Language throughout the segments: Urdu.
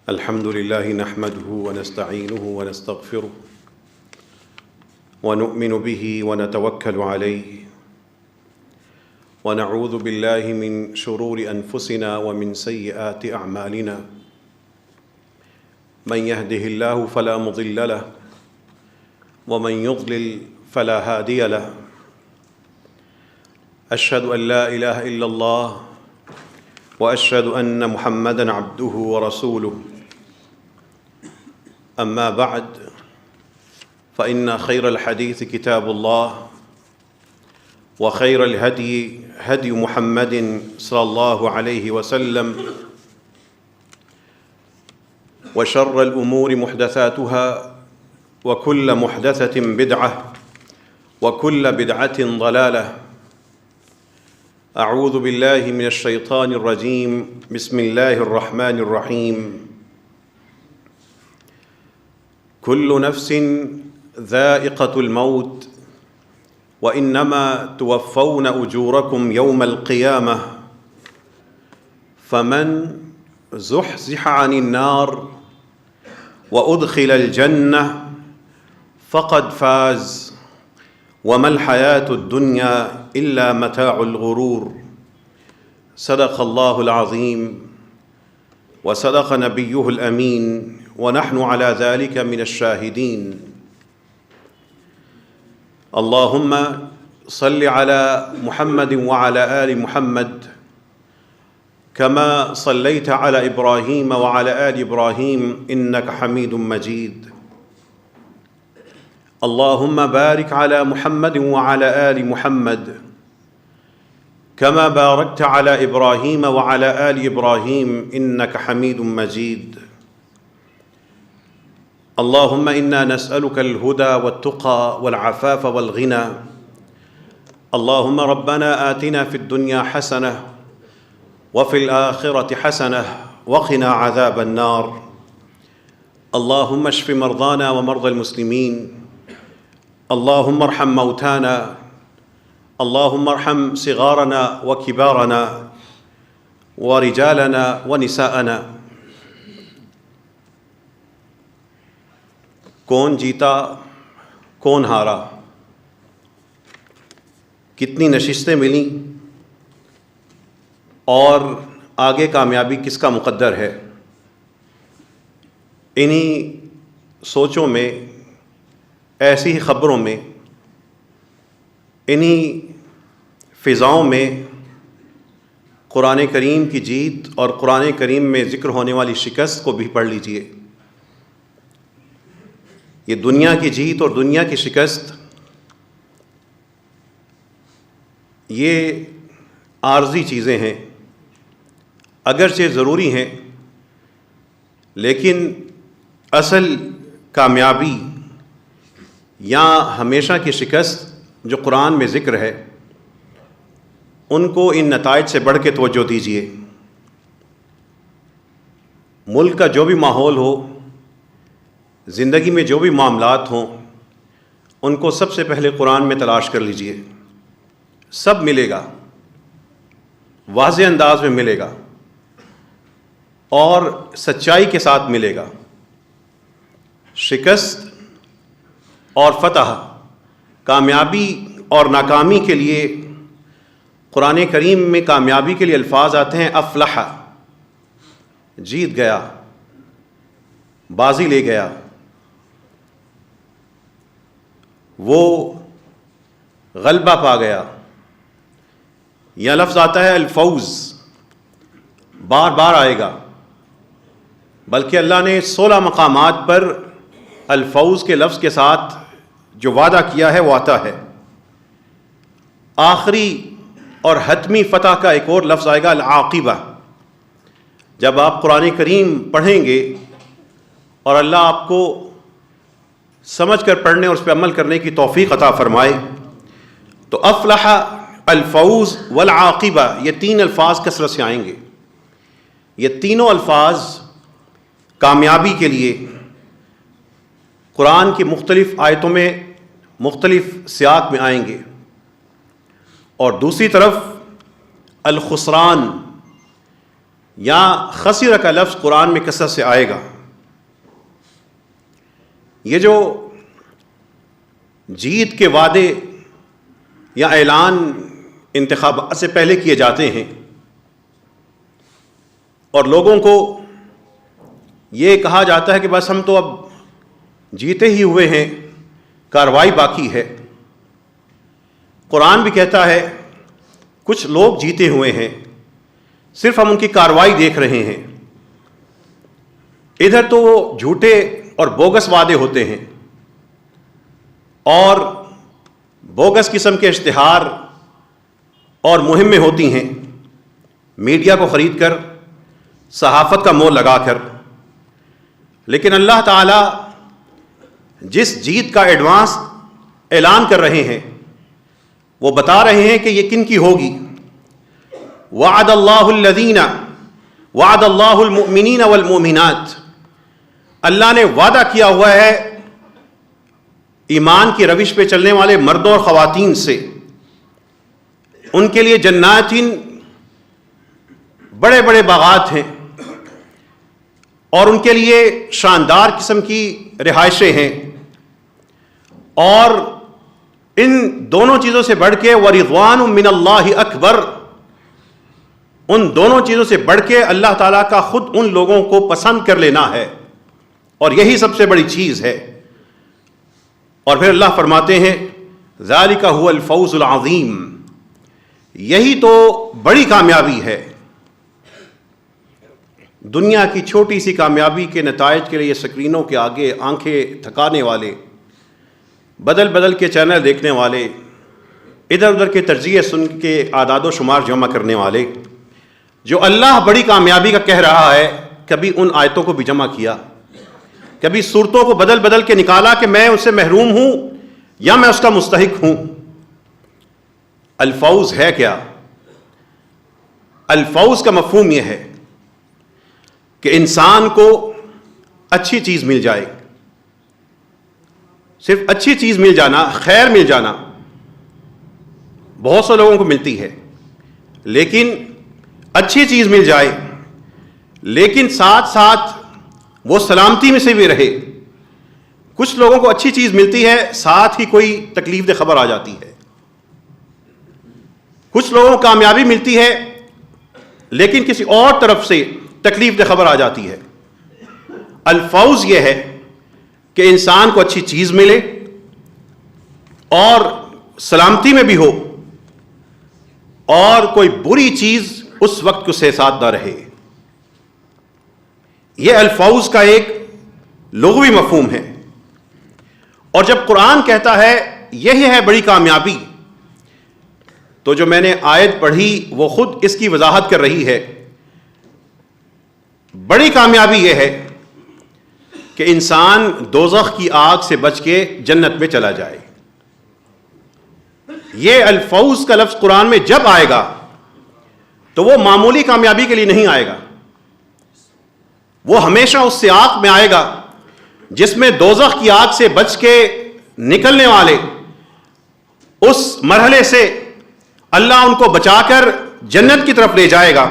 الحمد لله نحمده ونستعينه ونستغفره ونؤمن به ونتوكل عليه ونعوذ بالله من شرور أنفسنا ومن سيئات أعمالنا من يهده الله فلا مضل له ومن يضلل فلا هادي له أشهد أن لا إله إلا الله وأشهد أن محمدًا عبده ورسوله أما بعد فإن خير الحديث كتاب الله وخير الهدي هدي محمد صلى الله عليه وسلم وشر الأمور محدثاتها وكل محدثة بدعة وكل بدعة ضلالة. أعوذ بالله من الشيطان الرجيم بسم الله الرحمن الرحيم كل نفس ذائقة الموت وإنما توفون أجوركم يوم القيامة فمن زحزح عن النار وأدخل الجنة فقد فاز وما الحياة الدنيا إلا متاع الغرور. صدق الله العظيم وصدق نبيه الأمين ونحن على ذلك من الشاهدين. اللهم صل على محمد وعلى آل محمد كما صليت على إبراهيم وعلى آل إبراهيم إنك حميد مجيد. اللهم بارك على محمد وعلى آل محمد كما باركت على إبراهيم وعلى آل إبراهيم إنك حميد مجيد. اللهم إنا نسألك الهدى والتقى والعفاف والغنى. اللهم ربنا آتنا في الدنيا حسنة وفي الآخرة حسنة وقنا عذاب النار. اللهم اشف مرضانا ومرضى المسلمين. اللهم ارحم موتانا. اللهم ارحم صغارنا وكبارنا ورجالنا ونساءنا. کون جیتا کون ہارا، کتنی نشستیں ملیں اور آگے کامیابی کس کا مقدر ہے، انہی سوچوں میں، ایسی ہی خبروں میں، انہی فضاؤں میں قرآن کریم کی جیت اور قرآن کریم میں ذکر ہونے والی شکست کو بھی پڑھ لیجئے۔ یہ دنیا کی جیت اور دنیا کی شکست یہ عارضی چیزیں ہیں، اگرچہ ضروری ہیں، لیکن اصل کامیابی یا ہمیشہ کی شکست جو قرآن میں ذکر ہے، ان کو ان نتائج سے بڑھ کے توجہ دیجیے۔ ملک کا جو بھی ماحول ہو، زندگی میں جو بھی معاملات ہوں، ان کو سب سے پہلے قرآن میں تلاش کر لیجئے۔ سب ملے گا، واضح انداز میں ملے گا اور سچائی کے ساتھ ملے گا۔ شکست اور فتح، کامیابی اور ناکامی کے لیے قرآن کریم میں کامیابی کے لیے الفاظ آتے ہیں افلح، جیت گیا، بازی لے گیا۔ وہ غلبہ پا گیا۔ یہ لفظ آتا ہے الفوز، بار بار آئے گا، بلکہ اللہ نے 16 مقامات پر الفوز کے لفظ کے ساتھ جو وعدہ کیا ہے وہ آتا ہے۔ آخری اور حتمی فتح کا ایک اور لفظ آئے گا العاقبہ۔ جب آپ قرآن کریم پڑھیں گے اور اللہ آپ کو سمجھ کر پڑھنے اور اس پہ عمل کرنے کی توفیق عطا فرمائے، تو افلح، الفوز والعاقبہ، یہ 3 الفاظ کثرت سے آئیں گے۔ یہ تینوں الفاظ کامیابی کے لیے قرآن کی مختلف آیتوں میں مختلف سیاق میں آئیں گے، اور دوسری طرف الخسران، یا خسر کا لفظ قرآن میں کثرت سے آئے گا. یہ جو جیت کے وعدے یا اعلان انتخابات سے پہلے کیے جاتے ہیں اور لوگوں کو یہ کہا جاتا ہے کہ بس ہم تو اب جیتے ہی ہوئے ہیں، کارروائی باقی ہے. قرآن بھی کہتا ہے کچھ لوگ جیتے ہوئے ہیں، صرف ہم ان کی کارروائی دیکھ رہے ہیں. ادھر تو وہ جھوٹے اور بوگس وعدے ہوتے ہیں اور بوگس قسم کے اشتہار اور مہمیں ہوتی ہیں میڈیا کو خرید کر، صحافت کا مول لگا کر. لیکن اللہ تعالیٰ جس جیت کا ایڈوانس اعلان کر رہے ہیں وہ بتا رہے ہیں کہ یہ کن کی ہوگی. وعد اللہ الذین وعد اللہ المؤمنین والمؤمنات، اللہ نے وعدہ کیا ہوا ہے ایمان کی روش پہ چلنے والے مردوں اور خواتین سے. ان کے لیے جناتین، بڑے بڑے باغات ہیں اور ان کے لیے شاندار قسم کی رہائشیں ہیں. اور ان دونوں چیزوں سے بڑھ کے ورضوان من اللہ اکبر، ان دونوں چیزوں سے بڑھ کے اللہ تعالیٰ کا خود ان لوگوں کو پسند کر لینا ہے، اور یہی سب سے بڑی چیز ہے. اور پھر اللہ فرماتے ہیں ذالک هو الفوز العظیم، یہی تو بڑی کامیابی ہے. دنیا کی چھوٹی سی کامیابی کے نتائج کے لیے سکرینوں کے آگے آنکھیں تھکانے والے، بدل بدل کے چینل دیکھنے والے، ادھر ادھر کے تجزیے سن کے اعداد و شمار جمع کرنے والے، جو اللہ بڑی کامیابی کا کہہ رہا ہے، کبھی ان آیتوں کو بھی جمع کیا، کبھی صورتوں کو بدل بدل کے نکالا کہ میں اس سے محروم ہوں یا میں اس کا مستحق ہوں. الفوز ہے کیا؟ الفوز کا مفہوم یہ ہے کہ انسان کو اچھی چیز مل جائے. صرف اچھی چیز مل جانا، خیر مل جانا بہت سے لوگوں کو ملتی ہے، لیکن اچھی چیز مل جائے لیکن ساتھ ساتھ وہ سلامتی میں سے بھی رہے. کچھ لوگوں کو اچھی چیز ملتی ہے، ساتھ ہی کوئی تکلیف دہ خبر آ جاتی ہے. کچھ لوگوں کو کامیابی ملتی ہے لیکن کسی اور طرف سے تکلیف دہ خبر آ جاتی ہے. الفوز یہ ہے کہ انسان کو اچھی چیز ملے اور سلامتی میں بھی ہو، اور کوئی بری چیز اس وقت کو سے ساتھ نہ رہے. یہ الفوز کا ایک لغوی مفہوم ہے. اور جب قرآن کہتا ہے یہی ہے بڑی کامیابی، تو جو میں نے آیت پڑھی وہ خود اس کی وضاحت کر رہی ہے. بڑی کامیابی یہ ہے کہ انسان دوزخ کی آگ سے بچ کے جنت میں چلا جائے. یہ الفوز کا لفظ قرآن میں جب آئے گا تو وہ معمولی کامیابی کے لیے نہیں آئے گا، وہ ہمیشہ اس سیاق میں آئے گا جس میں دوزخ کی آگ سے بچ کے نکلنے والے اس مرحلے سے اللہ ان کو بچا کر جنت کی طرف لے جائے گا.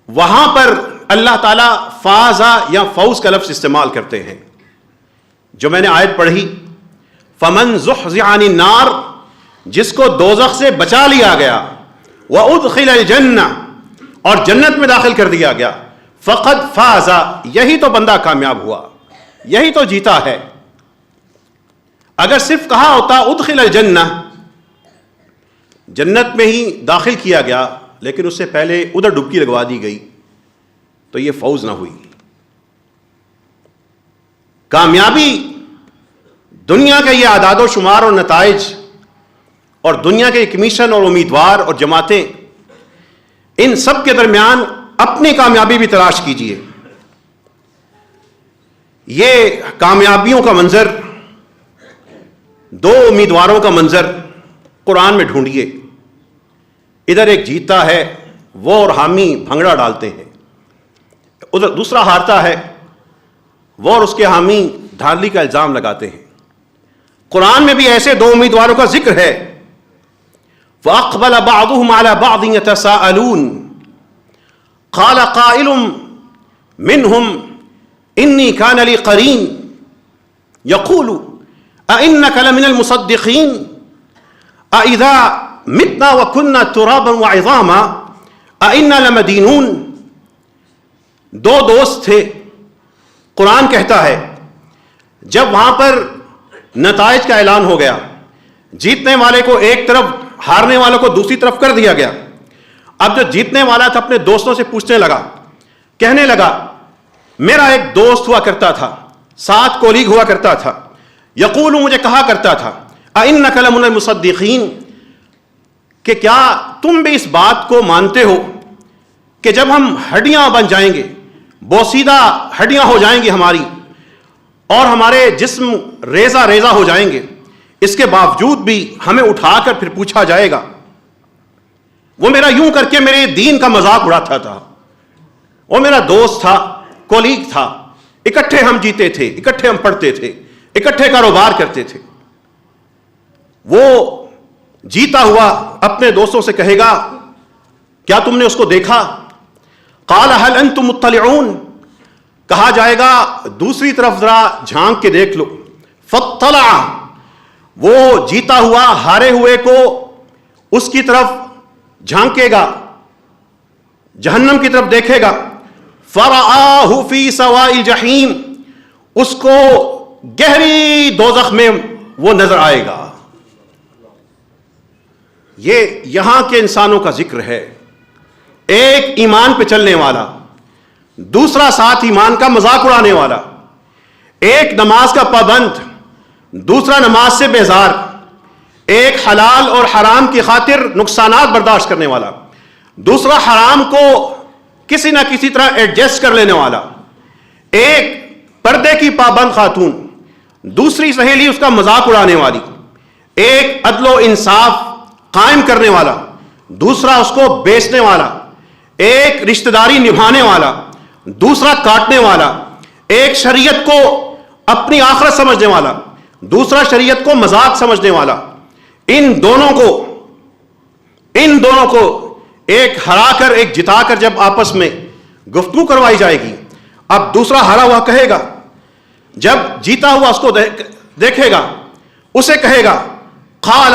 وہاں پر اللہ تعالیٰ فازا یا فوز کا لفظ استعمال کرتے ہیں. جو میں نے آیت پڑھی فمن زحزح عن النار، جس کو دوزخ سے بچا لیا گیا، وادخل الجنہ، اور جنت میں داخل کر دیا گیا، فقد فازا، یہی تو بندہ کامیاب ہوا، یہی تو جیتا ہے. اگر صرف کہا ہوتا ادخل الجنہ، جنت میں ہی داخل کیا گیا لیکن اس سے پہلے ادھر ڈبکی لگوا دی گئی، تو یہ فوز نہ ہوئی. کامیابی دنیا کا یہ اعداد و شمار اور نتائج اور دنیا کے کمیشن اور امیدوار اور جماعتیں، ان سب کے درمیان اپنی کامیابی بھی تلاش کیجیے. یہ کامیابیوں کا منظر، دو امیدواروں کا منظر قرآن میں ڈھونڈیے. ادھر ایک جیتتا ہے، وہ اور حامی بھنگڑا ڈالتے ہیں، ادھر دوسرا ہارتا ہے، وہ اور اس کے حامی دھاندلی کا الزام لگاتے ہیں. قرآن میں بھی ایسے دو امیدواروں کا ذکر ہے. وَأَقْبَلَ بَعْضُهُمْ عَلَى بَعْضٍ يَتَسَاءَلُونَ، قال قائل منهم انی کان لی قرین یقول أئنک لمن المصدقین أإذا متنا وكنا ترابا وعظاما أئنا لمدینون. دو دوست تھے. قرآن کہتا ہے جب وہاں پر نتائج کا اعلان ہو گیا, جیتنے والے کو ایک طرف, ہارنے والوں کو دوسری طرف کر دیا گیا. اب جو جیتنے والا تھا اپنے دوستوں سے پوچھنے لگا, کہنے لگا میرا ایک دوست ہوا کرتا تھا, ساتھ کولیگ ہوا کرتا تھا, یقول مجھے کہا کرتا تھا اَإِنَّكَ لَمِنَ الْمُصَدِّقِينَ کہ کیا تم بھی اس بات کو مانتے ہو کہ جب ہم ہڈیاں بن جائیں گے, بوسیدہ ہڈیاں ہو جائیں گی ہماری, اور ہمارے جسم ریزہ ریزہ ہو جائیں گے, اس کے باوجود بھی ہمیں اٹھا کر پھر پوچھا جائے گا. وہ میرا یوں کر کے میرے دین کا مذاق اڑاتا تھا. وہ میرا دوست تھا, کولیگ تھا, اکٹھے ہم جیتے تھے, اکٹھے ہم پڑھتے تھے, اکٹھے کاروبار کرتے تھے. وہ جیتا ہوا اپنے دوستوں سے کہے گا کیا تم نے اس کو دیکھا؟ قال هل انتم مطلعون, کہا جائے گا دوسری طرف ذرا جھانک کے دیکھ لو. فاطلع, وہ جیتا ہوا ہارے ہوئے کو اس کی طرف جھانکے گا, جہنم کی طرف دیکھے گا. فرآہ فی سواء الجحیم, اس کو گہری دوزخ میں وہ نظر آئے گا. یہ یہاں کے انسانوں کا ذکر ہے. ایک ایمان پہ چلنے والا, دوسرا ساتھ ایمان کا مذاق اڑانے والا, ایک نماز کا پابند, دوسرا نماز سے بیزار, ایک حلال اور حرام کی خاطر نقصانات برداشت کرنے والا, دوسرا حرام کو کسی نہ کسی طرح ایڈجسٹ کر لینے والا, ایک پردے کی پابند خاتون, دوسری سہیلی اس کا مذاق اڑانے والی, ایک عدل و انصاف قائم کرنے والا, دوسرا اس کو بیچنے والا, ایک رشتہ داری نبھانے والا, دوسرا کاٹنے والا, ایک شریعت کو اپنی آخرت سمجھنے والا, دوسرا شریعت کو مذاق سمجھنے والا. ان دونوں کو ایک ہرا کر ایک جتا کر جب آپس میں گفتگو کروائی جائے گی, اب دوسرا ہرا ہوا کہے گا, جب جیتا ہوا اس کو دیکھے گا, اسے کہے گا قال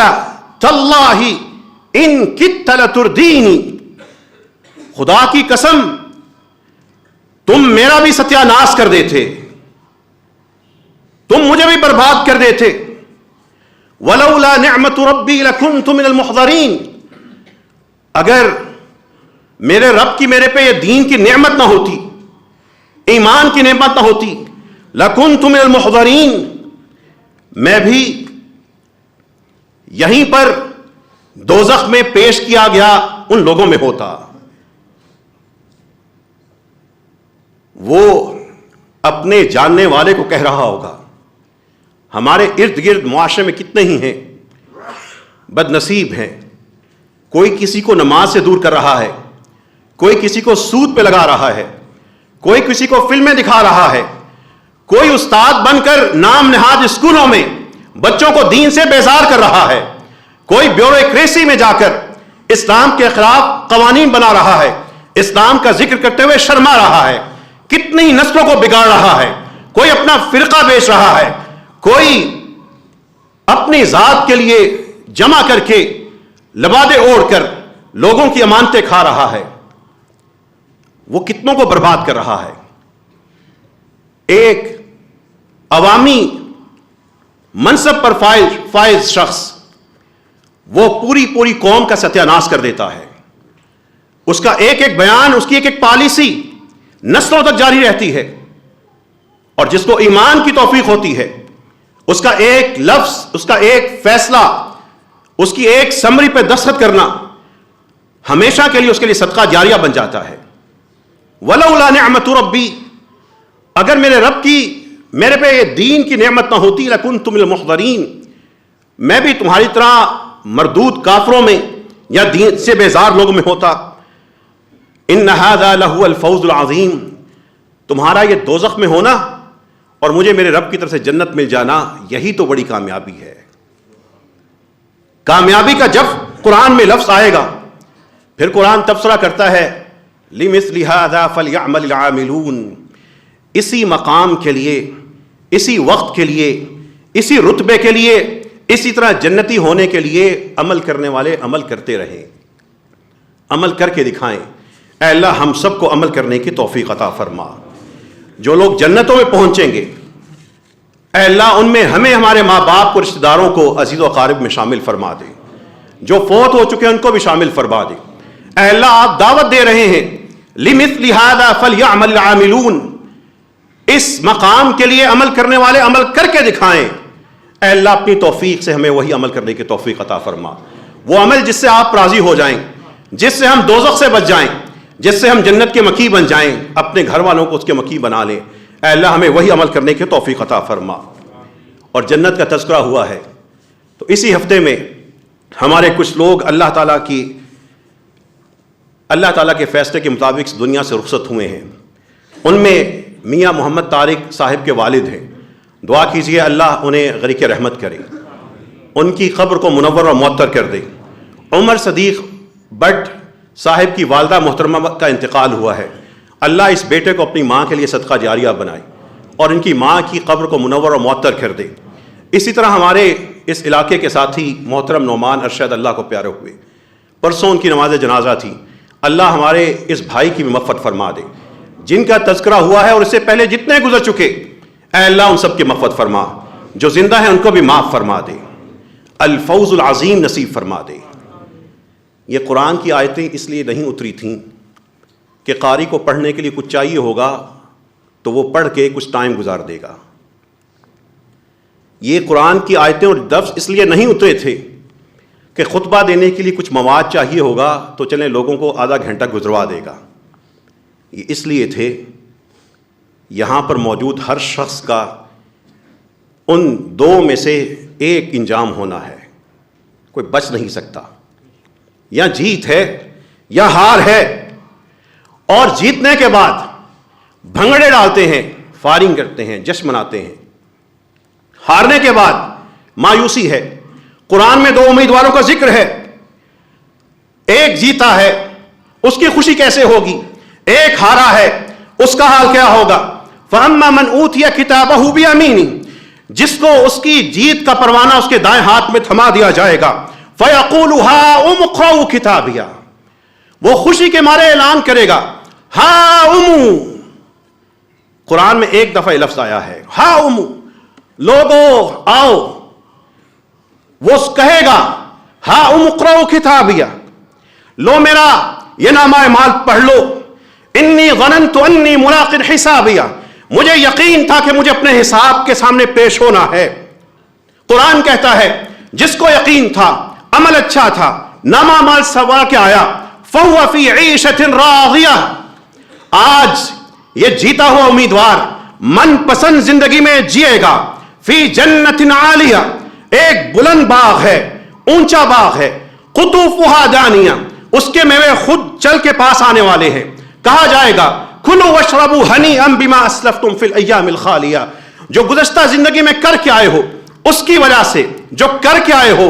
تاللہ ان کدت لتردینی, خدا کی قسم تم میرا بھی ستیہ ناش کر دیتے, تم مجھے بھی برباد کر دیتے. ولولا نعمت ربی لکنت من المحضرین, اگر میرے رب کی میرے پہ یہ دین کی نعمت نہ ہوتی, ایمان کی نعمت نہ ہوتی, لکنت من المحضرین, میں بھی یہیں پر دوزخ میں پیش کیا گیا ان لوگوں میں ہوتا. وہ اپنے جاننے والے کو کہہ رہا ہوگا, ہمارے ارد گرد معاشرے میں کتنے ہی ہیں بد نصیب ہیں, کوئی کسی کو نماز سے دور کر رہا ہے, کوئی کسی کو سود پہ لگا رہا ہے, کوئی کسی کو فلمیں دکھا رہا ہے, کوئی استاد بن کر نام نہاد اسکولوں میں بچوں کو دین سے بیزار کر رہا ہے, کوئی بیوروکریسی میں جا کر اسلام کے خلاف قوانین بنا رہا ہے, اسلام کا ذکر کرتے ہوئے شرما رہا ہے, کتنی نسلوں کو بگاڑ رہا ہے, کوئی اپنا فرقہ بیچ رہا ہے, کوئی اپنی ذات کے لیے جمع کر کے لبادے اوڑھ کر لوگوں کی امانتیں کھا رہا ہے, وہ کتنوں کو برباد کر رہا ہے. ایک عوامی منصب پر فائز شخص وہ پوری قوم کا ستیہ ناش کر دیتا ہے. اس کا ایک ایک بیان, اس کی ایک ایک پالیسی نسلوں تک جاری رہتی ہے, اور جس کو ایمان کی توفیق ہوتی ہے اس کا ایک لفظ, اس کا ایک فیصلہ, اس کی ایک سمری پہ دستخط کرنا ہمیشہ کے لیے اس کے لیے صدقہ جاریہ بن جاتا ہے. ولولا نعمت ربی, اگر میرے رب کی میرے پہ یہ دین کی نعمت نہ ہوتی, لکنت من المحضرین, میں بھی تمہاری طرح مردود کافروں میں یا دین سے بیزار لوگوں میں ہوتا. ان ھذا لہو الفوز العظیم, تمہارا یہ دوزخ میں ہونا اور مجھے میرے رب کی طرف سے جنت مل جانا, یہی تو بڑی کامیابی ہے. کامیابی کا جب قرآن میں لفظ آئے گا, پھر قرآن تبصرہ کرتا ہے لِمِثْلِ هَذَا فَلْيَعْمَلِ الْعَامِلُونَ، اسی مقام کے لیے، اسی وقت کے لیے، اسی رتبے کے لیے، اسی طرح جنتی ہونے کے لیے عمل کرنے والے عمل کرتے رہیں، عمل کر کے دکھائیں۔ اے اللہ ہم سب کو عمل کرنے کی توفیق عطا فرما۔ جو لوگ جنتوں میں پہنچیں گے اے اللہ ان میں ہمیں، ہمارے ماں باپ کو، رشتہ داروں کو، عزیز و اقارب میں شامل فرما دے۔ جو فوت ہو چکے ہیں ان کو بھی شامل فرما دے۔ اے اللہ آپ دعوت دے رہے ہیں لِمِثْلِ هَذَا فَلْيَعْمَلِ الْعَامِلُونَ، اس مقام کے لیے عمل کرنے والے عمل کر کے دکھائیں۔ اے اللہ اپنی توفیق سے ہمیں وہی عمل کرنے کی توفیق عطا فرما، وہ عمل جس سے آپ راضی ہو جائیں، جس سے ہم دوزخ سے بچ جائیں، جس سے ہم جنت کے مکی بن جائیں، اپنے گھر والوں کو اس کے مکی بنا لیں۔ اے اللہ ہمیں وہی عمل کرنے کی توفیق عطا فرما۔ اور جنت کا تذکرہ ہوا ہے تو اسی ہفتے میں ہمارے کچھ لوگ اللہ تعالیٰ کے فیصلے کے مطابق اس دنیا سے رخصت ہوئے ہیں۔ ان میں میاں محمد طارق صاحب کے والد ہیں، دعا کیجئے اللہ انہیں غریق رحمت کرے، ان کی قبر کو منور و معطر کر دے۔ عمر صدیق بٹ صاحب کی والدہ محترمہ کا انتقال ہوا ہے، اللہ اس بیٹے کو اپنی ماں کے لیے صدقہ جاریہ بنائے اور ان کی ماں کی قبر کو منور و معطر کر دے۔ اسی طرح ہمارے اس علاقے کے ساتھی محترم نعمان ارشد اللہ کو پیارے ہوئے، پرسوں ان کی نماز جنازہ تھی، اللہ ہمارے اس بھائی کی بھی مغفرت فرما دے۔ جن کا تذکرہ ہوا ہے اور اس سے پہلے جتنے گزر چکے اے اللہ ان سب کی مغفرت فرما، جو زندہ ہیں ان کو بھی معاف فرما دے، الفوز العظیم نصیب فرما دے۔ یہ قرآن کی آیتیں اس لیے نہیں اتری تھیں کہ قاری کو پڑھنے کے لیے کچھ چاہیے ہوگا تو وہ پڑھ کے کچھ ٹائم گزار دے گا۔ یہ قرآن کی آیتیں اور لفظ اس لیے نہیں اترے تھے کہ خطبہ دینے کے لیے کچھ مواد چاہیے ہوگا تو چلیں لوگوں کو آدھا گھنٹہ گزروا دے گا۔ یہ اس لیے تھے یہاں پر موجود ہر شخص کا ان دو میں سے ایک انجام ہونا ہے، کوئی بچ نہیں سکتا، یا جیت ہے یا ہار ہے۔ اور جیتنے کے بعد بھنگڑے ڈالتے ہیں، فائرنگ کرتے ہیں، جشن مناتے ہیں۔ ہارنے کے بعد مایوسی ہے۔ قرآن میں دو امیدواروں کا ذکر ہے، ایک جیتا ہے اس کی خوشی کیسے ہوگی، ایک ہارا ہے اس کا حال کیا ہوگا۔ فَأَمَّا مَنْ أُوتِيَ كِتَابَهُ بِيَمِينِهِ، جس کو اس کی جیت کا پروانہ اس کے دائیں ہاتھ میں تھما دیا جائے گا، فَيَقُولُ هَاؤُمُ اقْرَءُوا كِتَابِيَهْ، وہ خوشی کے مارے اعلان کرے گا ہاؤم۔ قرآن میں ایک دفعہ لفظ آیا ہے ہاؤم، لوگو آؤ، وہ کہے گا ہاؤم اقرؤوا کتابیہ، لو میرا یہ نامہ اعمال پڑھ لو، انی ظننت انی ملاق حسابیہ، مجھے یقین تھا کہ مجھے اپنے حساب کے سامنے پیش ہونا ہے۔ قرآن کہتا ہے جس کو یقین تھا، عمل اچھا تھا، نامہ اعمال سوا کے آیا، فہو فی عیشۃ راضیہ، آج یہ جیتا ہوا امیدوار من پسند زندگی میں جیے گا، فی جنت عالیہ، ایک بلند باغ ہے، اونچا باغ ہے، قطوفہا دانیہ، اس کے میوے خود چل کے پاس آنے والے ہیں۔ کہا جائے گا کلوا واشربوا ہنیئا بما اسلفتم فی الایام الخالیہ، جو گزشتہ زندگی میں کر کے آئے ہو اس کی وجہ سے، جو کر کے آئے ہو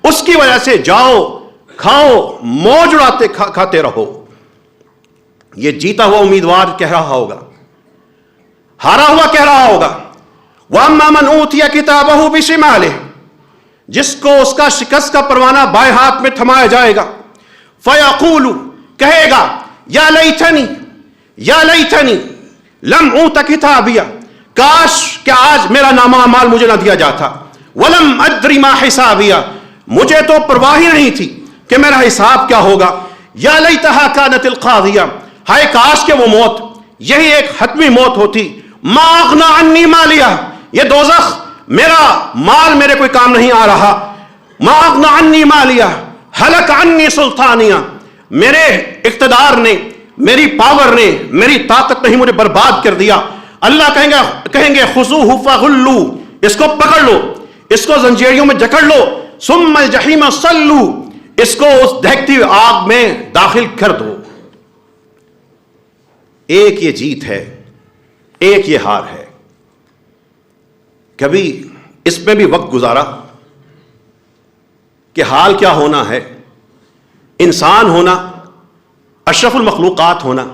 اس کی وجہ سے جاؤ کھاؤ، موج اڑاتے کھاتے رہو۔ یہ جیتا ہوا امیدوار کہہ رہا ہوگا، ہارا ہوا کہہ رہا ہوگا وَأَمَّا مَنْ أُوتِيَ كِتَابَهُ بِشِمَالِهِ، جس کو اس کا شکست کا پروانہ بائیں ہاتھ میں تھمایا جائے گا، فَيَقُولُ، کہے گا یا لیتنی لم اوت کتابیہ، کاش کہ آج میرا نامہ اعمال مجھے نہ دیا جاتا، وَلَمْ أَدْرِ مَا حِسَابِيَہ، مجھے تو پرواہ ہی نہیں تھی کہ میرا حساب کیا ہوگا، یا لیتہا کانت القاضیہ، ہائے کاش کہ وہ موت یہی ایک حتمی موت ہوتی، ما اغنی عنی مالیہ، یہ دوزخ میرا مال میرے کوئی کام نہیں آ رہا، ما اغنی عنی مالیہ ہلک عنی سلطانیہ، میرے اقتدار نے، میری پاور نے، میری طاقت نے ہی مجھے برباد کر دیا۔ اللہ کہیں گے خذوہ فغلوا، اس کو پکڑ لو، اس کو زنجیریوں میں جکڑ لو، ثم الجحیم صلوا، اس کو اس دہکتی ہوئی آگ میں داخل کر دو۔ ایک یہ جیت ہے، ایک یہ ہار ہے۔ کبھی اس میں بھی وقت گزارا کہ حال کیا ہونا ہے، انسان ہونا، اشرف المخلوقات ہونا،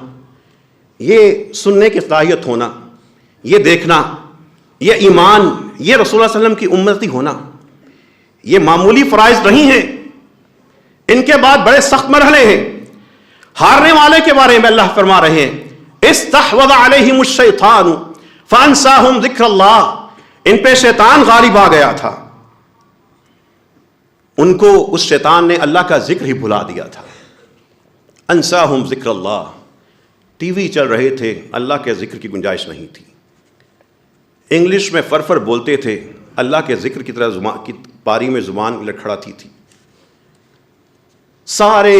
یہ سننے کی صلاحیت ہونا، یہ دیکھنا، یہ ایمان، یہ رسول اللہ علیہ وسلم کی امتی ہونا، یہ معمولی فرائض نہیں ہیں، ان کے بعد بڑے سخت مرحلے ہیں۔ ہارنے والے کے بارے میں اللہ فرما رہے ہیں استحوذ علیہم الشیطان فانساہم ذکر اللہ، ان پہ شیطان غالب آ گیا تھا، ان کو اس شیطان نے اللہ کا ذکر ہی بھلا دیا تھا۔ انساہم ذکر اللہ، ٹی وی چل رہے تھے، اللہ کے ذکر کی گنجائش نہیں تھی، انگلش میں فرفر بولتے تھے، اللہ کے ذکر کی طرح کی پاری میں زبان لڑکھڑاتی تھی، سارے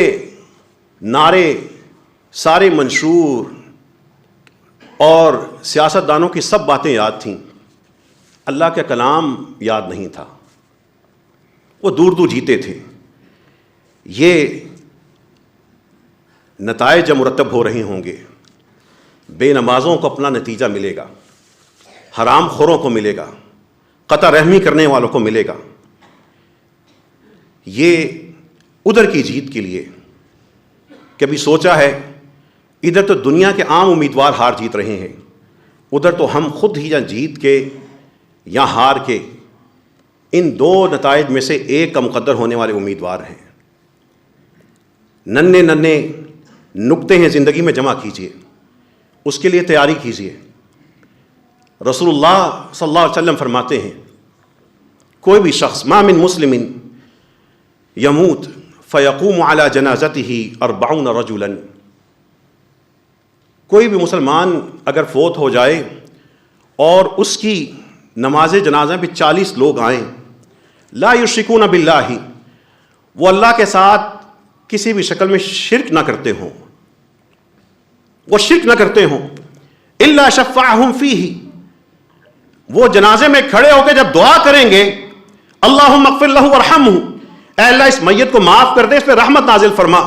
نعرے، سارے منشور اور سیاستدانوں کی سب باتیں یاد تھیں، اللہ کا کلام یاد نہیں تھا، وہ دور دور جیتے تھے۔ یہ نتائج جب مرتب ہو رہے ہوں گے، بے نمازوں کو اپنا نتیجہ ملے گا، حرام خوروں کو ملے گا، قطع رحمی کرنے والوں کو ملے گا۔ یہ ادھر کی جیت کے لیے کبھی سوچا ہے؟ ادھر تو دنیا کے عام امیدوار ہار جیت رہے ہیں، ادھر تو ہم خود ہی یا جیت کے یا ہار کے ان دو نتائج میں سے ایک کا مقدر ہونے والے امیدوار ہیں۔ ننے ننے نکتے ہیں زندگی میں جمع کیجئے، اس کے لیے تیاری کیجئے۔ رسول اللہ صلی اللہ علیہ وسلم فرماتے ہیں کوئی بھی شخص ما من مسلم یموت فیقوم علی جنازتہ 40 رجلا، کوئی بھی مسلمان اگر فوت ہو جائے اور اس کی نماز جنازہ پہ 40 لوگ آئیں، لا یشرکون باللہ، وہ اللہ کے ساتھ کسی بھی شکل میں شرک نہ کرتے ہوں، وہ شرک نہ کرتے ہوں، الا شفعہم فیہ، وہ جنازے میں کھڑے ہو کے جب دعا کریں گے اللہم اغفر لہ وارحمہ، اے اللہ اس میت کو معاف کر دے، اس پہ رحمت نازل فرما،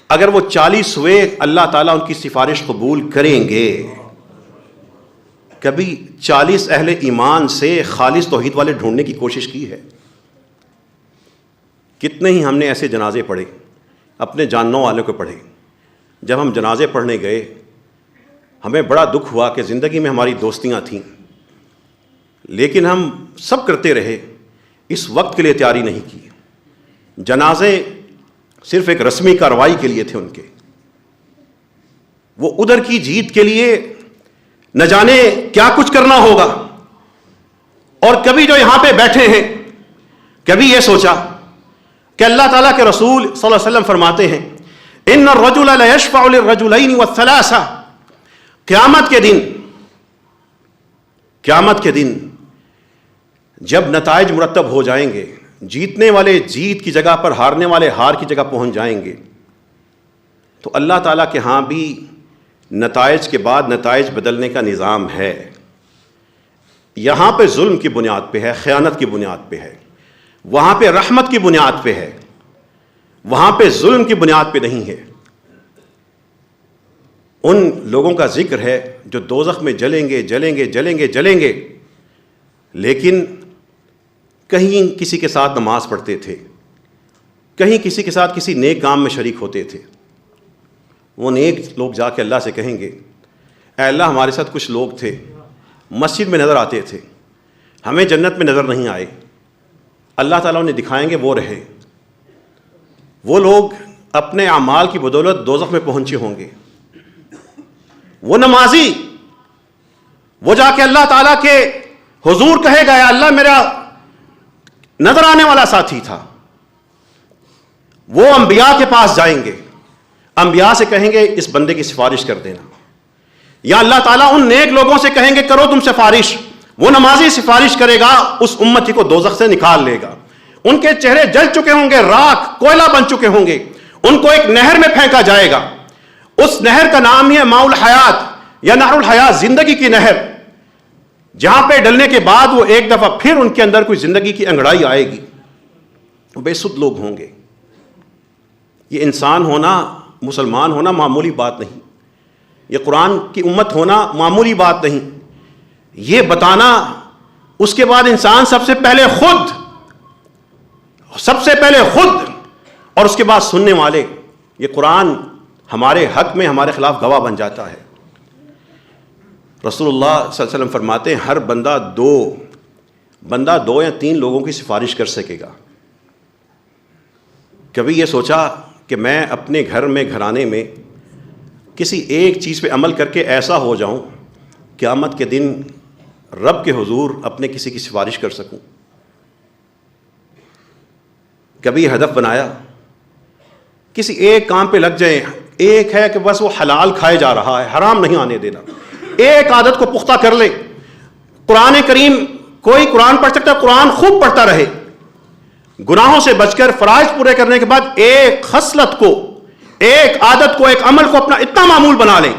اگر وہ 40 ہوئے اللہ تعالیٰ ان کی سفارش قبول کریں گے۔ کبھی 40 اہل ایمان سے خالص توحید والے ڈھونڈنے کی کوشش کی ہے؟ کتنے ہی ہم نے ایسے جنازے پڑھے، اپنے جاننے والوں کو پڑھے۔ جب ہم جنازے پڑھنے گئے ہمیں بڑا دکھ ہوا کہ زندگی میں ہماری دوستیاں تھیں، لیکن ہم سب کرتے رہے، اس وقت کے لیے تیاری نہیں کی۔ جنازے صرف ایک رسمی کارروائی کے لیے تھے ان کے، وہ ادھر کی جیت کے لیے نہ جانے کیا کچھ کرنا ہوگا۔ اور کبھی جو یہاں پہ بیٹھے ہیں، کبھی یہ سوچا کہ اللہ تعالیٰ کے رسول صلی اللہ علیہ وسلم فرماتے ہیں ان الرجل لیشفع للرجلین والثلاثہ، قیامت کے دن جب نتائج مرتب ہو جائیں گے، جیتنے والے جیت کی جگہ پر، ہارنے والے ہار کی جگہ پہنچ جائیں گے، تو اللہ تعالیٰ کے ہاں بھی نتائج کے بعد نتائج بدلنے کا نظام ہے۔ یہاں پہ ظلم کی بنیاد پہ ہے، خیانت کی بنیاد پہ ہے، وہاں پہ رحمت کی بنیاد پہ ہے، وہاں پہ ظلم کی بنیاد پہ نہیں ہے۔ ان لوگوں کا ذکر ہے جو دوزخ میں جلیں گے، لیکن کہیں کسی کے ساتھ نماز پڑھتے تھے، کہیں کسی کے ساتھ کسی نیک کام میں شریک ہوتے تھے۔ وہ نیک لوگ جا کے اللہ سے کہیں گے اے اللہ ہمارے ساتھ کچھ لوگ تھے، مسجد میں نظر آتے تھے، ہمیں جنت میں نظر نہیں آئے، اللہ تعالیٰ انہیں دکھائیں گے وہ رہے۔ وہ لوگ اپنے اعمال کی بدولت دوزخ میں پہنچے ہوں گے۔ وہ نمازی وہ جا کے اللہ تعالیٰ کے حضور کہے گا اے اللہ میرا نظر آنے والا ساتھی تھا۔ وہ انبیاء کے پاس جائیں گے، انبیاء سے کہیں گے اس بندے کی سفارش کر دینا، یا اللہ تعالیٰ ان نیک لوگوں سے کہیں گے کرو تم سفارش، وہ نمازی سفارش کرے گا، اس امتی کو دوزخ سے نکال لے گا۔ ان کے چہرے جل چکے ہوں گے، راکھ کوئلہ بن چکے ہوں گے، ان کو ایک نہر میں پھینکا جائے گا، اس نہر کا نام ہی ہے ماء الحیات یا نہر الحیات، زندگی کی نہر، جہاں پہ ڈلنے کے بعد وہ ایک دفعہ پھر ان کے اندر کوئی زندگی کی انگڑائی آئے گی، بے سود لوگ ہوں گے۔ یہ انسان ہونا، مسلمان ہونا معمولی بات نہیں، یہ قرآن کی امت ہونا معمولی بات نہیں، یہ بتانا، اس کے بعد انسان سب سے پہلے خود اور اس کے بعد سننے والے، یہ قرآن ہمارے حق میں ہمارے خلاف گواہ بن جاتا ہے۔ رسول اللہ صلی اللہ علیہ وسلم فرماتے ہیں ہر بندہ دو یا تین لوگوں کی سفارش کر سکے گا۔ کبھی یہ سوچا کہ میں اپنے گھر میں گھرانے میں کسی ایک چیز پہ عمل کر کے ایسا ہو جاؤں قیامت کے دن رب کے حضور اپنے کسی کی سفارش کر سکوں؟ کبھی یہ ہدف بنایا کسی ایک کام پہ لگ جائیں، ایک ہے کہ بس وہ حلال کھائے جا رہا ہے، حرام نہیں آنے دینا، ایک عادت کو پختہ کر لے۔ قرآن کریم، کوئی قرآن پڑھ سکتا ہے، قرآن خوب پڑھتا رہے، گناہوں سے بچ کر فرائض پورے کرنے کے بعد ایک خصلت کو، ایک عادت کو، ایک عمل کو اپنا اتنا معمول بنا لیں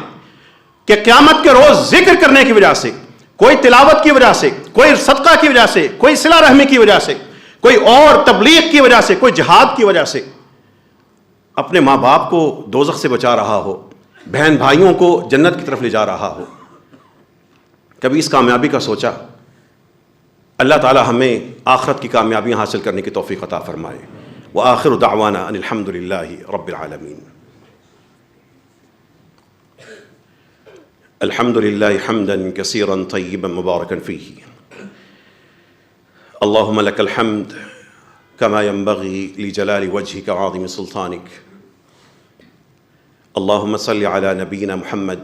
کہ قیامت کے روز ذکر کرنے کی وجہ سے، کوئی تلاوت کی وجہ سے، کوئی صدقہ کی وجہ سے، کوئی صلہ رحمی کی وجہ سے، کوئی اور تبلیغ کی وجہ سے، کوئی جہاد کی وجہ سے اپنے ماں باپ کو دوزخ سے بچا رہا ہو، بہن بھائیوں کو جنت کی طرف لے جا رہا ہو۔ کبھی اس کامیابی کا سوچا؟ اللہ تعالی ہمیں آخرت کی کامیابیاں حاصل کرنے کی توفیق عطا فرمائے۔ وآخر دعوانا ان الحمد للہ رب العالمین۔ الحمد للہ حمدا کثیرا طیبا مبارکا فیہ، اللہم لک الحمد كما ينبغي لجلال وجهك وعظيم سلطانك، اللهم صل على نبينا محمد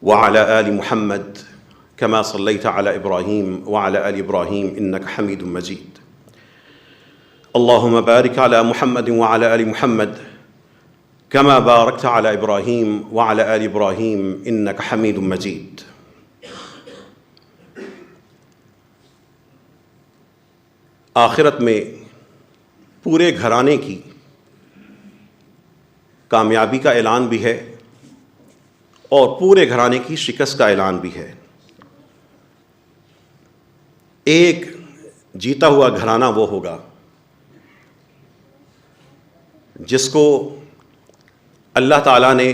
وعلى آل محمد كما صليت على إبراهيم وعلى آل إبراهيم إنك حميد مجيد، اللهم بارك على محمد وعلى آل محمد كما باركت على إبراهيم وعلى آل إبراهيم إنك حميد مجيد۔ آخرت میں پورے گھرانے کی کامیابی کا اعلان بھی ہے اور پورے گھرانے کی شکست کا اعلان بھی ہے۔ ایک جیتا ہوا گھرانہ وہ ہوگا جس کو اللہ تعالیٰ نے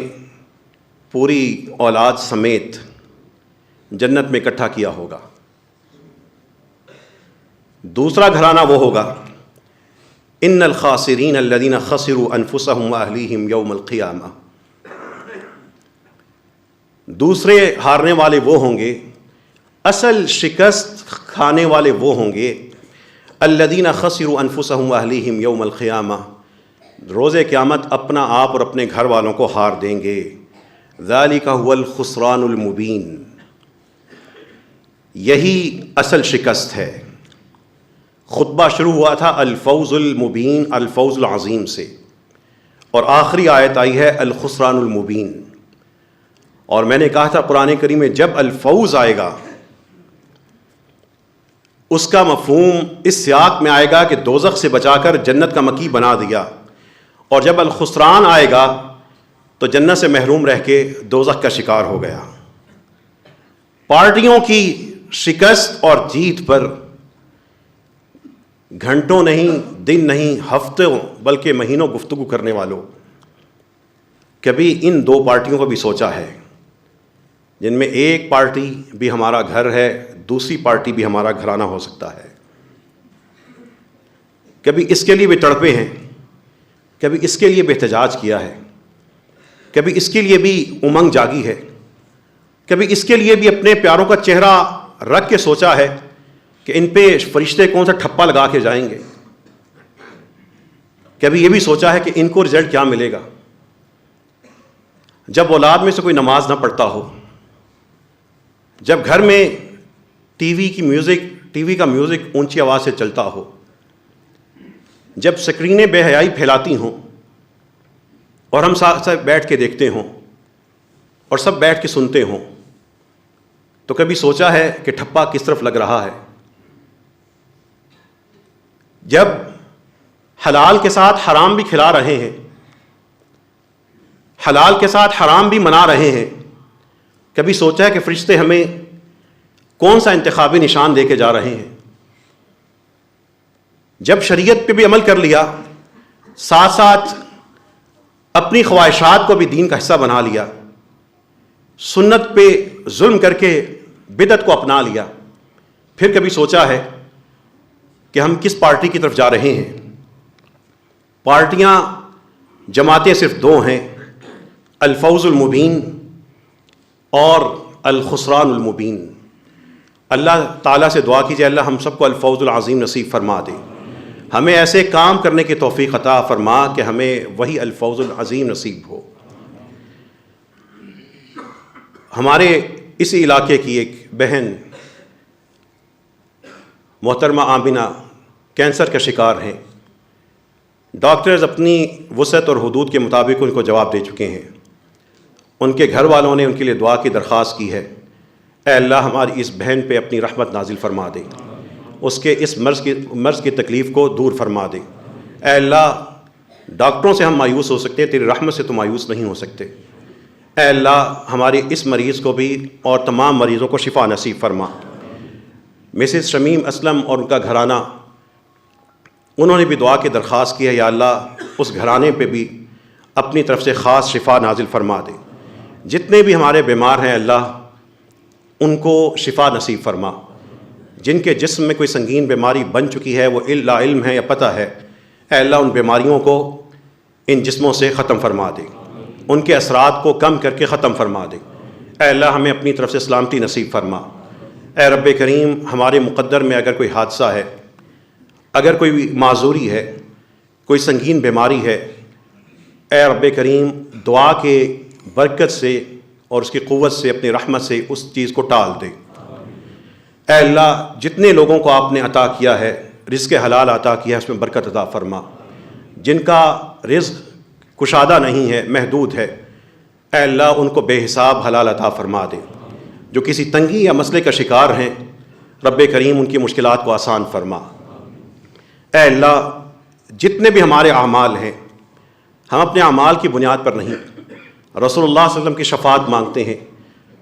پوری اولاد سمیت جنت میں اکٹھا کیا ہوگا۔ دوسرا گھرانہ وہ ہوگا ان الخاسرین الذین خسروا انفسهم واہلیہم یوم القیامہ، دوسرے ہارنے والے وہ ہوں گے، اصل شکست کھانے والے وہ ہوں گے الذین خسروا انفسهم واہلیہم یوم القیامہ، روز قیامت اپنا آپ اور اپنے گھر والوں کو ہار دیں گے۔ ذالک هو الخسران المبین، یہی اصل شکست ہے۔ خطبہ شروع ہوا تھا الفوز المبین، الفوز العظیم سے، اور آخری آیت آئی ہے الخسران المبین۔ اور میں نے کہا تھا قرآن کریم میں جب الفوز آئے گا اس کا مفہوم اس سیاق میں آئے گا کہ دوزخ سے بچا کر جنت کا مکی بنا دیا، اور جب الخسران آئے گا تو جنت سے محروم رہ کے دوزخ کا شکار ہو گیا۔ پارٹیوں کی شکست اور جیت پر گھنٹوں نہیں، دن نہیں، ہفتوں بلکہ مہینوں گفتگو کرنے والوں، کبھی ان دو پارٹیوں کو بھی سوچا ہے جن میں ایک پارٹی بھی ہمارا گھر ہے، دوسری پارٹی بھی ہمارا گھرانہ ہو سکتا ہے؟ کبھی اس کے لیے بھی تڑپے ہیں، کبھی اس کے لیے بھی احتجاج کیا ہے، کبھی اس کے لیے بھی امنگ جاگی ہے، کبھی اس کے لیے بھی اپنے پیاروں کا چہرہ رکھ کے سوچا ہے کہ ان پہ فرشتے کون سا ٹھپا لگا کے جائیں گے، کبھی یہ بھی سوچا ہے کہ ان کو رزلٹ کیا ملے گا۔ جب اولاد میں سے کوئی نماز نہ پڑھتا ہو، جب گھر میں ٹی وی کا میوزک اونچی آواز سے چلتا ہو، جب سکرینیں بے حیائی پھیلاتی ہوں اور ہم ساتھ ساتھ بیٹھ کے دیکھتے ہوں اور سب بیٹھ کے سنتے ہوں، تو کبھی سوچا ہے کہ ٹھپا کس طرف لگ رہا ہے؟ جب حلال کے ساتھ حرام بھی کھلا رہے ہیں، حلال کے ساتھ حرام بھی منا رہے ہیں، کبھی سوچا ہے کہ فرشتے ہمیں کون سا انتخابی نشان دے کے جا رہے ہیں؟ جب شریعت پہ بھی عمل کر لیا، ساتھ ساتھ اپنی خواہشات کو بھی دین کا حصہ بنا لیا، سنت پہ ظلم کر کے بدعت کو اپنا لیا، پھر کبھی سوچا ہے کہ ہم کس پارٹی کی طرف جا رہے ہیں؟ پارٹیاں، جماعتیں صرف دو ہیں، الفوز المبین اور الخسران المبین۔ اللہ تعالیٰ سے دعا کیجیے اللہ ہم سب کو الفوز العظیم نصیب فرما دے، ہمیں ایسے کام کرنے کی توفیق عطا فرما کہ ہمیں وہی الفوز العظیم نصیب ہو۔ ہمارے اسی علاقے کی ایک بہن محترمہ آمینہ کینسر کا شکار ہیں۔ ڈاکٹرز اپنی وسعت اور حدود کے مطابق ان کو جواب دے چکے ہیں۔ ان کے گھر والوں نے ان کے لیے دعا کی درخواست کی ہے، اے اللہ ہماری اس بہن پہ اپنی رحمت نازل فرما دے، اس کے اس مرض کی تکلیف کو دور فرما دے۔ اے اللہ ڈاکٹروں سے ہم مایوس ہو سکتے ہیں، تیری رحمت سے تو مایوس نہیں ہو سکتے۔ اے اللہ ہمارے اس مریض کو بھی اور تمام مریضوں کو شفا نصیب فرما۔ مسز شمیم اسلم اور ان کا گھرانہ، انہوں نے بھی دعا کی درخواست کی ہے، یا اللہ اس گھرانے پہ بھی اپنی طرف سے خاص شفا نازل فرما دے۔ جتنے بھی ہمارے بیمار ہیں اللہ ان کو شفا نصیب فرما۔ جن کے جسم میں کوئی سنگین بیماری بن چکی ہے، وہ لا علم ہے یا پتہ ہے، اے اللہ ان بیماریوں کو ان جسموں سے ختم فرما دے، ان کے اثرات کو کم کر کے ختم فرما دے۔ اے اللہ ہمیں اپنی طرف سے سلامتی نصیب فرما۔ اے رب کریم ہمارے مقدر میں اگر کوئی حادثہ ہے، اگر کوئی معذوری ہے، کوئی سنگین بیماری ہے، اے رب کریم دعا کے برکت سے اور اس کی قوت سے اپنی رحمت سے اس چیز کو ٹال دے۔ اے اللہ جتنے لوگوں کو آپ نے عطا کیا ہے، رزق حلال عطا کیا ہے، اس میں برکت عطا فرما۔ جن کا رزق کشادہ نہیں ہے، محدود ہے، اے اللہ ان کو بے حساب حلال عطا فرما دے۔ جو کسی تنگی یا مسئلے کا شکار ہیں، رب کریم ان کی مشکلات کو آسان فرما۔ اے اللہ جتنے بھی ہمارے اعمال ہیں، ہم اپنے اعمال کی بنیاد پر نہیں، رسول اللہ صلی اللہ علیہ وسلم کی شفاعت مانگتے ہیں،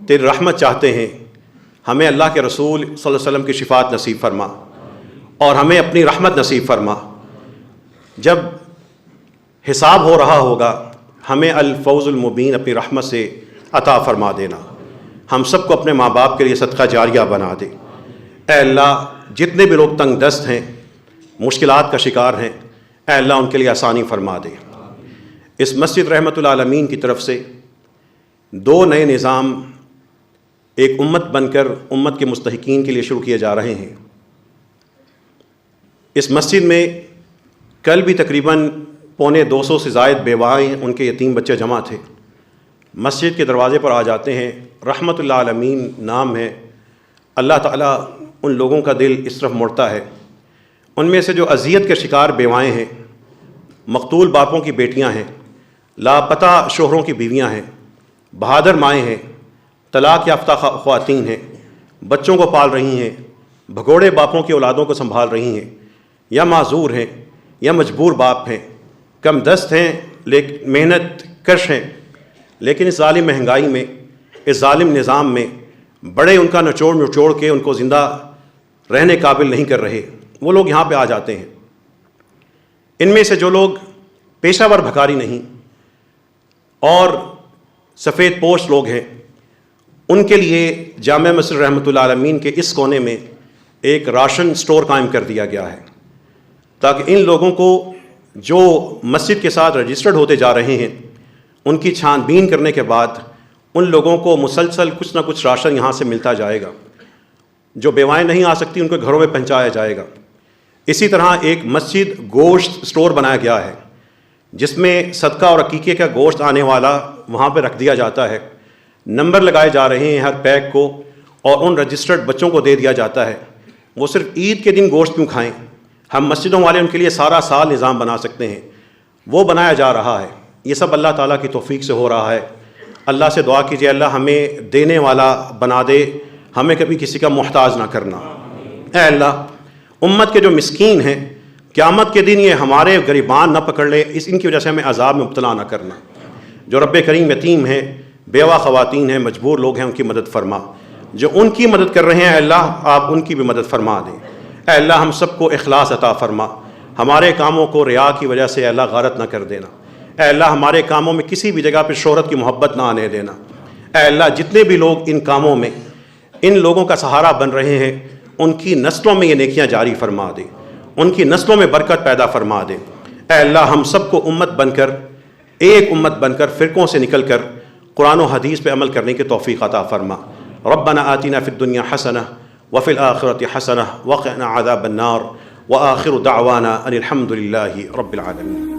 تیری رحمت چاہتے ہیں، ہمیں اللہ کے رسول صلی اللہ علیہ وسلم کی شفاعت نصیب فرما اور ہمیں اپنی رحمت نصیب فرما۔ جب حساب ہو رہا ہوگا ہمیں الفوز المبین اپنی رحمت سے عطا فرما دینا۔ ہم سب کو اپنے ماں باپ کے لیے صدقہ جاریہ بنا دے۔ اے اللہ جتنے بھی لوگ تنگ دست ہیں، مشکلات کا شکار ہیں، اے اللہ ان کے لیے آسانی فرما دے۔ اس مسجد رحمت العالمین کی طرف سے 2 نئے نظام ایک امت بن کر امت کے مستحقین کے لیے شروع کیے جا رہے ہیں۔ اس مسجد میں کل بھی تقریباً 250 سے زائد بیوائیں، ان کے یتیم بچے جمع تھے۔ مسجد کے دروازے پر آ جاتے ہیں، رحمت العالمین نام ہے، اللہ تعالیٰ ان لوگوں کا دل اس طرف مڑتا ہے۔ ان میں سے جو اذیت کے شکار بیوائیں ہیں، مقتول باپوں کی بیٹیاں ہیں، لاپتہ شوہروں کی بیویاں ہیں، بہادر مائیں ہیں، طلاق یافتہ خواتین ہیں، بچوں کو پال رہی ہیں، بھگوڑے باپوں کی اولادوں کو سنبھال رہی ہیں، یا معذور ہیں یا مجبور باپ ہیں، کم دست ہیں لیکن محنت کش ہیں، لیکن اس ظالم مہنگائی میں، اس ظالم نظام میں بڑے ان کا نچوڑ کے ان کو زندہ رہنے قابل نہیں کر رہے، وہ لوگ یہاں پہ آ جاتے ہیں۔ ان میں سے جو لوگ پیشہ ور بھکاری نہیں اور سفید پوش لوگ ہیں، ان کے لیے جامع مسجد رحمت العالمین کے اس کونے میں ایک راشن سٹور قائم کر دیا گیا ہے، تاکہ ان لوگوں کو جو مسجد کے ساتھ رجسٹرڈ ہوتے جا رہے ہیں، ان کی چھان بین کرنے کے بعد ان لوگوں کو مسلسل کچھ نہ کچھ راشن یہاں سے ملتا جائے گا۔ جو بیوائیں نہیں آ سکتی ان کو گھروں میں پہنچایا جائے گا۔ اسی طرح ایک مسجد گوشت سٹور بنایا گیا ہے، جس میں صدقہ اور عقیقے کا گوشت آنے والا وہاں پہ رکھ دیا جاتا ہے، نمبر لگائے جا رہے ہیں ہر پیک کو، اور ان رجسٹرڈ بچوں کو دے دیا جاتا ہے۔ وہ صرف عید کے دن گوشت کیوں کھائیں، ہم مسجدوں والے ان کے لیے سارا سال نظام بنا سکتے ہیں، وہ بنایا جا رہا ہے۔ یہ سب اللہ تعالیٰ کی توفیق سے ہو رہا ہے۔ اللہ سے دعا کیجیے اللہ ہمیں دینے والا بنا دے، ہمیں کبھی کسی کا محتاج نہ کرنا۔ اے اللہ امت کے جو مسکین ہیں، قیامت کے دن یہ ہمارے غریبان نہ پکڑ لے، ان کی وجہ سے ہمیں عذاب میں مبتلا نہ کرنا۔ جو رب کریم یتیم ہیں، بیوہ خواتین ہیں، مجبور لوگ ہیں، ان کی مدد فرما۔ جو ان کی مدد کر رہے ہیں اللہ آپ ان کی بھی مدد فرما دیں۔ اے اللہ ہم سب کو اخلاص عطا فرما، ہمارے کاموں کو ریا کی وجہ سے اللہ غارت نہ کر دینا۔ اے اللہ ہمارے کاموں میں کسی بھی جگہ پہ شہرت کی محبت نہ آنے دینا۔ اے اللہ جتنے بھی لوگ ان کاموں میں ان لوگوں کا سہارا بن رہے ہیں، ان کی نسلوں میں یہ نیکیاں جاری فرما دے، ان کی نسلوں میں برکت پیدا فرما دے۔ اے اللہ ہم سب کو امت بن کر ایک امت بن کر فرقوں سے نکل کر قرآن و حدیث پہ عمل کرنے کی توفیق عطا فرما. ربنا آتنا فی الدنیا حسنہ وفی الآخرۃ حسنہ وقنا عذاب النار وآخر دعوانا ان الحمد للہ رب العالمین.